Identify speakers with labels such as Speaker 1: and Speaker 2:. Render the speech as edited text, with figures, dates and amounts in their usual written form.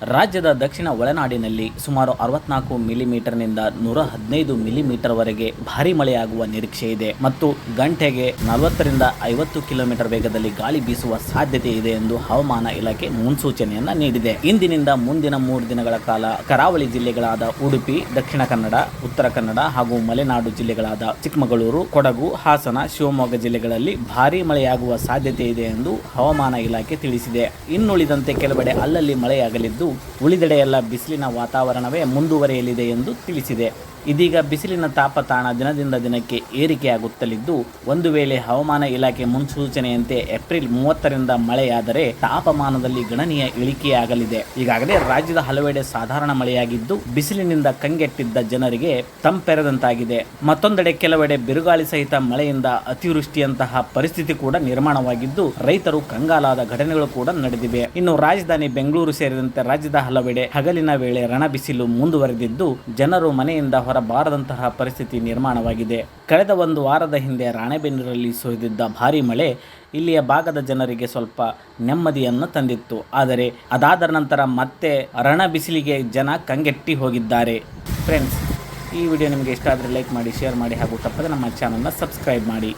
Speaker 1: ರಾಜ್ಯದ ದಕ್ಷಿಣ ಒಳನಾಡಿನಲ್ಲಿ ಸುಮಾರು 64 ಮಿಲಿಮೀಟರ್ನಿಂದ 115 ಮಿಲಿಮೀಟರ್ವರೆಗೆ ಭಾರೀ ಮಳೆಯಾಗುವ ನಿರೀಕ್ಷೆ ಇದೆ ಮತ್ತು ಗಂಟೆಗೆ 40ರಿಂದ 50 ಕಿಲೋಮೀಟರ್ ವೇಗದಲ್ಲಿ ಗಾಳಿ ಬೀಸುವ ಸಾಧ್ಯತೆ ಇದೆ ಎಂದು ಹವಾಮಾನ ಇಲಾಖೆ ಮುನ್ಸೂಚನೆಯನ್ನ ನೀಡಿದೆ. ಇಂದಿನಿಂದ ಮುಂದಿನ 3 ದಿನಗಳ ಕಾಲ ಕರಾವಳಿ ಜಿಲ್ಲೆಗಳಾದ ಉಡುಪಿ, ದಕ್ಷಿಣ ಕನ್ನಡ, ಉತ್ತರ ಕನ್ನಡ ಹಾಗೂ ಮಲೆನಾಡು ಜಿಲ್ಲೆಗಳಾದ ಚಿಕ್ಕಮಗಳೂರು, ಕೊಡಗು, ಹಾಸನ, ಶಿವಮೊಗ್ಗ ಜಿಲ್ಲೆಗಳಲ್ಲಿ ಭಾರೀ ಮಳೆಯಾಗುವ ಸಾಧ್ಯತೆ ಇದೆ ಎಂದು ಹವಾಮಾನ ಇಲಾಖೆ ತಿಳಿಸಿದೆ. ಇನ್ನುಳಿದಂತೆ ಕೆಲವೆಡೆ ಅಲ್ಲಲ್ಲಿ ಮಳೆಯಾಗಲಿದ್ದು ಉಳಿದೆಡೆಯೆಲ್ಲ ಬಿಸಿಲಿನ ವಾತಾವರಣವೇ ಮುಂದುವರಿಯಲಿದೆ ಎಂದು ತಿಳಿಸಿದೆ. ಇದೀಗ ಬಿಸಿಲಿನ ತಾಪಮಾನ ದಿನದಿಂದ ದಿನಕ್ಕೆ ಏರಿಕೆಯಾಗುತ್ತಲಿದ್ದು, ಒಂದು ವೇಳೆ ಹವಾಮಾನ ಇಲಾಖೆ ಮುನ್ಸೂಚನೆಯಂತೆ ಏಪ್ರಿಲ್ 30ರಿಂದ ಮಳೆಯಾದರೆ ತಾಪಮಾನದಲ್ಲಿ ಗಣನೀಯ ಇಳಿಕೆಯಾಗಲಿದೆ. ಈಗಾಗಲೇ ರಾಜ್ಯದ ಹಲವೆಡೆ ಸಾಧಾರಣ ಮಳೆಯಾಗಿದ್ದು ಬಿಸಿಲಿನಿಂದ ಕಂಗೆಟ್ಟಿದ್ದ ಜನರಿಗೆ ತಂಪೆರೆದಂತಾಗಿದೆ. ಮತ್ತೊಂದೆಡೆ ಕೆಲವೆಡೆ ಬಿರುಗಾಳಿ ಸಹಿತ ಮಳೆಯಿಂದ ಅತಿವೃಷ್ಟಿಯಂತಹ ಪರಿಸ್ಥಿತಿ ಕೂಡ ನಿರ್ಮಾಣವಾಗಿದ್ದು ರೈತರು ಕಂಗಾಲಾದ ಘಟನೆಗಳು ಕೂಡ ನಡೆದಿವೆ. ಇನ್ನು ರಾಜಧಾನಿ ಬೆಂಗಳೂರು ಸೇರಿದಂತೆ ರಾಜ್ಯದ ಹಲವೆಡೆ ಹಗಲಿನ ವೇಳೆ ರಣಬಿಸಿಲು ಮುಂದುವರೆದಿದ್ದು ಜನರು ಮನೆಯಿಂದ ಹೊರಬಾರದಂತಹ ಪರಿಸ್ಥಿತಿ ನಿರ್ಮಾಣವಾಗಿದೆ. ಕಳೆದ ಒಂದು ವಾರದ ಹಿಂದೆ ರಾಣೆಬೆನ್ನೂರಲ್ಲಿ ಸುರಿದಿದ್ದ ಭಾರೀ ಮಳೆ ಇಲ್ಲಿಯ ಭಾಗದ ಜನರಿಗೆ ಸ್ವಲ್ಪ ನೆಮ್ಮದಿಯನ್ನು ತಂದಿತ್ತು. ಆದರೆ ಅದಾದ ನಂತರ ಮತ್ತೆ ರಣಬಿಸಿಲಿಗೆ ಜನ ಕಂಗೆಟ್ಟಿ ಹೋಗಿದ್ದಾರೆ. ಫ್ರೆಂಡ್ಸ್, ಈ ವಿಡಿಯೋ ನಿಮಗೆ ಇಷ್ಟ ಆದರೆ ಲೈಕ್ ಮಾಡಿ, ಶೇರ್ ಮಾಡಿ ಹಾಗೂ ತಪ್ಪದೆ ನಮ್ಮ ಚಾನಲ್ನ ಸಬ್ಸ್ಕ್ರೈಬ್ ಮಾಡಿ.